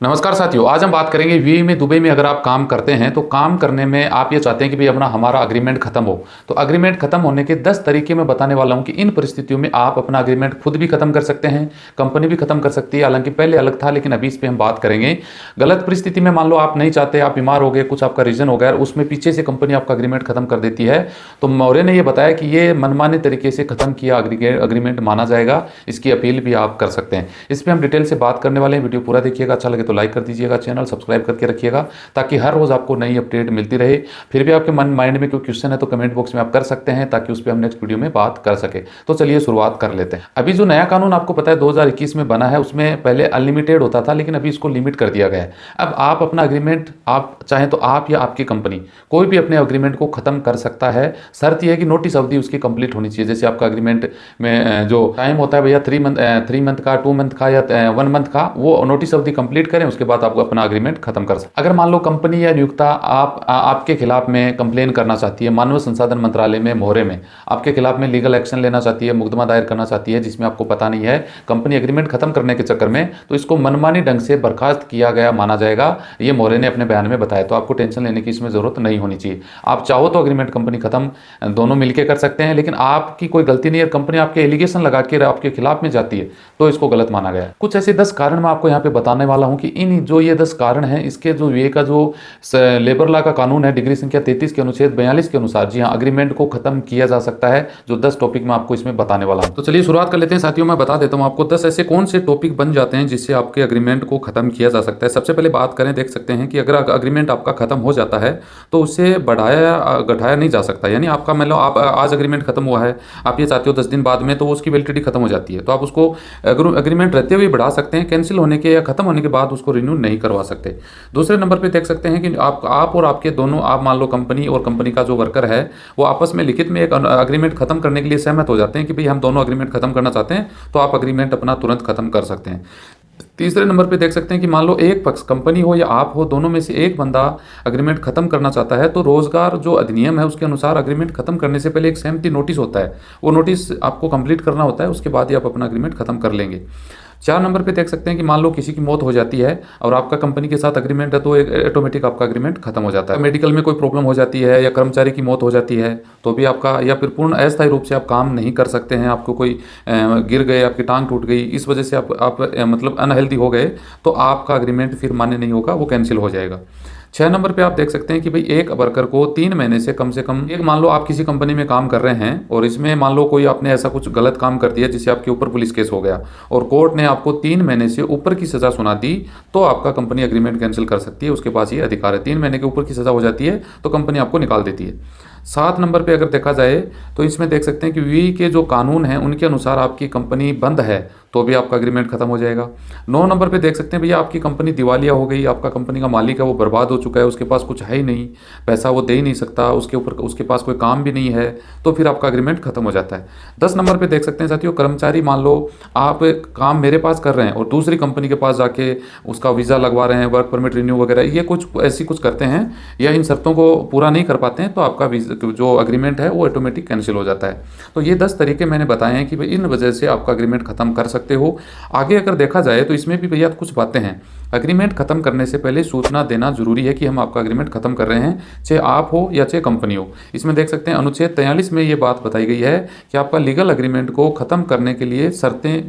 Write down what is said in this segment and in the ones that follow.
नमस्कार साथियों, आज हम बात करेंगे यूएई में, दुबई में अगर आप काम करते हैं तो काम करने में आप ये चाहते हैं कि भाई अपना हमारा अग्रीमेंट खत्म हो। तो अग्रीमेंट खत्म होने के 10 तरीके मैं बताने वाला हूं कि इन परिस्थितियों में आप अपना अग्रीमेंट खुद भी खत्म कर सकते हैं, कंपनी भी खत्म कर सकती है। हालांकि पहले अलग था, लेकिन अभी इस पर हम बात करेंगे। गलत परिस्थिति में मान लो आप नहीं चाहते, आप बीमार हो गए, कुछ आपका रीजन हो गया और उसमें पीछे से कंपनी आपका अग्रीमेंट खत्म कर देती है, तो मौर्य ने यह बताया कि ये मनमाने तरीके से खत्म किया अग्रीमेंट माना जाएगा। इसकी अपील भी आप कर सकते हैं। इस पर हम डिटेल से बात करने वाले हैं। वीडियो पूरा देखिएगा, अच्छा लगे तो लाइक कर दीजिएगा, चैनल सब्सक्राइब करके रखिएगा ताकि हर रोज आपको नई अपडेट मिलती रहे। फिर भी आपके मन माइंड में कोई क्वेश्चन है तो कमेंट बॉक्स में आप कर सकते हैं ताकि उस पर हम नेक्स्ट वीडियो में बात कर सके। तो चलिए शुरुआत कर लेते हैं। अभी जो नया कानून आपको पता है 2021 में बना है, उसमें पहले अनलिमिटेड होता था, लेकिन अभी इसको लिमिट कर दिया गया है। अब आप अपना अग्रीमेंट, आप चाहें तो आप या आपकी कंपनी कोई भी अपने अग्रीमेंट को खत्म कर सकता है। शर्त यह है कि नोटिस अवधि उसकी कंप्लीट होनी चाहिए। जैसे आपका अग्रीमेंट में जो टाइम होता है भैया 3 मंथ का, 2 मंथ का या 1 मंथ का, वो नोटिस अवधि कंप्लीट करें, उसके बाद आपको अपना अग्रीमेंट खत्म कर सकते। अगर मान लो कंपनी या नियोक्ता आपके खिलाफ में कंप्लेन करना चाहती है, मानव संसाधन मंत्रालय में मोहरे में आपके खिलाफ में लीगल एक्शन लेना चाहती है, मुकदमा दायर करना चाहती है जिसमें आपको पता नहीं है, कंपनी अग्रीमेंट खत्म करने के चक्कर में, तो इसको मनमानी ढंग से बर्खास्त किया गया माना जाएगा। ये मोहरे ने अपने बयान में बताया। तो आपको टेंशन लेने की इसमें जरूरत नहीं होनी चाहिए। आप चाहो तो अग्रीमेंट कंपनी खत्म दोनों मिलकर कर सकते हैं, लेकिन आपकी कोई गलती नहीं है, कंपनी आपके एलिगेशन लगा के आपके खिलाफ में जाती है तो इसको गलत माना गया। कुछ ऐसे 10 कारण मैं आपको यहाँ पे बताने वाला हूँ कि इन जो ये 10 कारण हैं, इसके जो ये का जो लेबर लॉ का कानून है, डिग्री संख्या 33 के अनुच्छेद 42 के अनुसार, जी हाँ, अग्रीमेंट को खत्म किया जा सकता है। जो 10 टॉपिक मैं आपको इसमें बताने वाला हूं, तो चलिए शुरुआत कर लेते हैं साथियों। मैं बता देता हूं आपको 10 ऐसे कौन से टॉपिक बन जाते हैं जिससे आपके अग्रीमेंट को खत्म किया जा सकता है। सबसे पहले बात करें, देख सकते हैं कि अगर अग्रीमेंट आपका खत्म हो जाता है तो उसे बढ़ाया घटाया नहीं जा सकता। यानी आपका मान लो आप आज अग्रीमेंट खत्म हुआ है, आप ये चाहते हो 10 दिन बाद में, तो उसकी वैलिडिटी खत्म हो जाती है, तो आप उसको अग्रीमेंट रहते हुए बढ़ा सकते हैं। कैंसिल होने के या खत्म होने के बाद उसको रिन्यू नहीं करवा सकते। दूसरे नंबर पे देख सकते हैं कि आप और आपके दोनों, आप मान लो कंपनी और कंपनी का जो वर्कर है, वो आपस में लिखित में एक अग्रीमेंट खत्म करने के लिए सहमत हो जाते हैं कि भाई हम दोनों अग्रीमेंट खत्म करना चाहते हैं, तो आप अग्रीमेंट अपना तुरंत खत्म कर सकते हैं। तीसरे नंबर पे देख सकते हैं कि मान लो एक पक्ष, कंपनी हो या आप हो, दोनों में से एक बंदा अग्रीमेंट खत्म करना चाहता है, तो रोजगार जो अधिनियम है उसके अनुसार अग्रीमेंट खत्म करने से पहले एक सहमति नोटिस होता है, वो नोटिस आपको कंप्लीट करना होता है, उसके बाद ही आप अपना अग्रीमेंट खत्म कर लेंगे। 4 नंबर पे देख सकते हैं कि मान लो किसी की मौत हो जाती है और आपका कंपनी के साथ अग्रीमेंट है, तो ऑटोमेटिक आपका अग्रीमेंट खत्म हो जाता है। मेडिकल में कोई प्रॉब्लम हो जाती है या कर्मचारी की मौत हो जाती है तो भी आपका, या फिर पूर्ण अस्थायी रूप से आप काम नहीं कर सकते हैं, आपको कोई गिर गए, आपकी टांग टूट गई, इस वजह से आप मतलब अनहेल्दी हो गए, तो आपका अग्रीमेंट फिर मान्य नहीं होगा, वो कैंसिल हो जाएगा। 6 नंबर पे आप देख सकते हैं कि भाई एक वर्कर को 3 महीने से कम, एक मान लो आप किसी कंपनी में काम कर रहे हैं और इसमें मान लो कोई आपने ऐसा कुछ गलत काम कर दिया जिससे आपके ऊपर पुलिस केस हो गया और कोर्ट ने आपको 3 महीने से ऊपर की सजा सुना दी, तो आपका कंपनी अग्रीमेंट कैंसिल कर सकती है। उसके पास ये अधिकार है। 3 महीने के ऊपर की सजा हो जाती है तो कंपनी आपको निकाल देती है। 7 नंबर पे अगर देखा जाए तो इसमें देख सकते हैं कि यूएई के जो कानून हैं उनके अनुसार आपकी कंपनी बंद है तो भी आपका अग्रीमेंट खत्म हो जाएगा। 9 नंबर पे देख सकते हैं भैया आपकी कंपनी दिवालिया हो गई, आपका कंपनी का मालिक है वो बर्बाद हो चुका है, उसके पास कुछ है ही नहीं, पैसा वो दे ही नहीं सकता, उसके ऊपर उसके पास कोई काम भी नहीं है, तो फिर आपका अग्रीमेंट खत्म हो जाता है। 10 नंबर पे देख सकते हैं साथियों, कर्मचारी, मान लो आप काम मेरे पास कर रहे हैं और दूसरी कंपनी के पास जाके उसका वीज़ा लगवा रहे हैं, वर्क परमिट रिन्यू वगैरह, ये कुछ ऐसी कुछ करते हैं या इन शर्तों को पूरा नहीं कर पाते हैं, तो आपका जो अग्रीमेंट है वो ऑटोमेटिक कैंसिल हो जाता है। तो ये 10 तरीके मैंने बताए हैं कि भाई इन वजह से आपका अग्रीमेंट खत्म कर सकते हो। आगे अगर देखा जाए तो इसमें भी भैया कुछ बातें हैं। अग्रीमेंट खत्म करने से पहले सूचना देना जरूरी है कि हम आपका अग्रीमेंट खत्म कर रहे हैं, चाहे आप हो या चाहे कंपनी हो। इसमें देख सकते हैं अनुच्छेद 43 में ये बात बताई गई है कि आपका लीगल अग्रीमेंट को खत्म करने के लिए शर्तें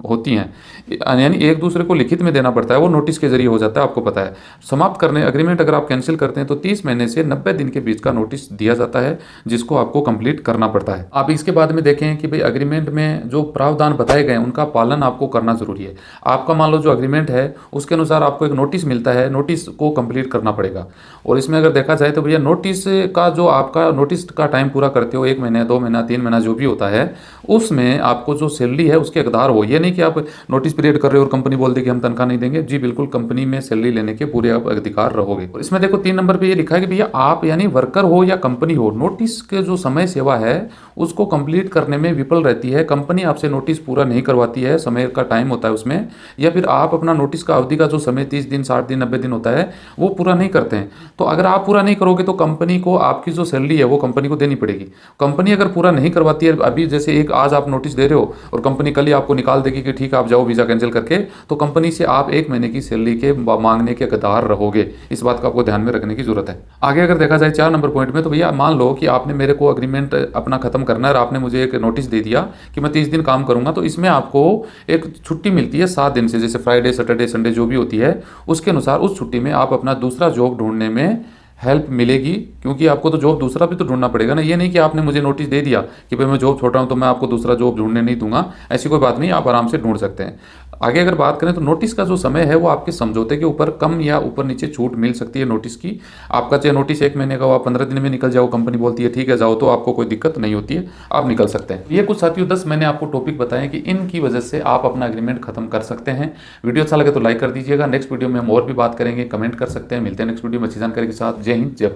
होती हैं, यानी एक दूसरे को लिखित में देना पड़ता है, वो नोटिस के जरिए हो जाता है, आपको पता है। समाप्त करने अग्रीमेंट अगर आप कैंसिल करते हैं तो 30 महीने से 90 दिन के बीच का नोटिस दिया जाता है जिसको आपको कंप्लीट करना पड़ता है। आप इसके बाद में देखें कि भाई अग्रीमेंट में जो प्रावधान बताए गए उनका पालन आपको करना जरूरी है। आपका मान लो जो अग्रीमेंट है उसके अनुसार आपको एक नोटिस मिलता है, नोटिस को कंप्लीट करना पड़ेगा। और इसमें अगर देखा जाए तो भैया नोटिस का जो आपका नोटिस का टाइम पूरा करते हो, 1 महीने, 2 महीना, 3 महीना जो भी होता है, उसमें आपको जो सैलरी है उसके हकदार हो। ये नहीं कि आप नोटिस पीरियड कर रहे हो और कंपनी बोल दे कि हम तनख्वाह नहीं देंगे। जी बिल्कुल, कंपनी में सैलरी लेने के पूरे आप अधिकार रहोगे। और इसमें देखो 3 नंबर पे ये लिखा है कि भैया आप यानी वर्कर हो या कंपनी हो, नोटिस के जो समय सेवा है उसको कंप्लीट करने में विफल रहती है, कंपनी आपसे नोटिस पूरा नहीं करवाती है, समय का टाइम होता है उसमें, या फिर आप अपना नोटिस का अवधि का जो समय 30 दिन, 60 दिन, 90 दिन होता है वो पूरा नहीं करते हैं। तो अगर आप पूरा नहीं करोगे तो कंपनी को आपकी जो सैलरी है वो कंपनी को देनी पड़ेगी। कंपनी अगर पूरा नहीं करवाती है, अभी जैसे एक आज आप नोटिस दे रहे हो और कंपनी कल ही आपको निकाल देगी कि ठीक है आप जाओ वीज़ा कैंसिल करके, तो कंपनी से आप 1 महीने की सैलरी के मांगने के हकदार रहोगे। इस बात का आपको ध्यान में रखने की जरूरत है। आगे अगर देखा जाए 4 नंबर पॉइंट में, तो भैया मान लो कि आपने मेरे को अग्रीमेंट अपना खत्म करना है और आपने मुझे एक नोटिस दे दिया कि मैं 30 दिन काम करूंगा, तो इसमें आपको एक छुट्टी मिलती है 7 दिन से, जैसे फ्राइडे, सैटरडे, संडे जो भी होती है, उसके अनुसार उस छुट्टी में आप अपना दूसरा जॉब ढूंढने में हेल्प मिलेगी। क्योंकि आपको तो जॉब दूसरा भी तो ढूंढना पड़ेगा ना, ये नहीं कि आपने मुझे नोटिस दे दिया कि भाई मैं जॉब छोड़ रहा हूँ तो मैं आपको दूसरा जॉब ढूंढने नहीं दूंगा, ऐसी कोई बात नहीं, आप आराम से ढूंढ सकते हैं। आगे अगर बात करें तो नोटिस का जो समय है वो आपके समझौते के ऊपर कम या ऊपर नीचे छूट मिल सकती है नोटिस की। आपका चाहे नोटिस 1 महीने का हो, आप 15 दिन में निकल जाओ, कंपनी बोलती है ठीक है जाओ, तो आपको कोई दिक्कत नहीं होती है, आप निकल सकते हैं। ये कुछ साथियों 10 मैंने आपको टॉपिक बताए कि इनकी वजह से आप अपना एग्रीमेंट खत्म कर सकते हैं। वीडियो अच्छा लगे तो लाइक कर दीजिएगा। नेक्स्ट वीडियो में हम और भी बात करेंगे, कमेंट कर सकते हैं। मिलते हैं नेक्स्ट वीडियो में अच्छी जानकारी के साथ। जय हिंद, जय भारत।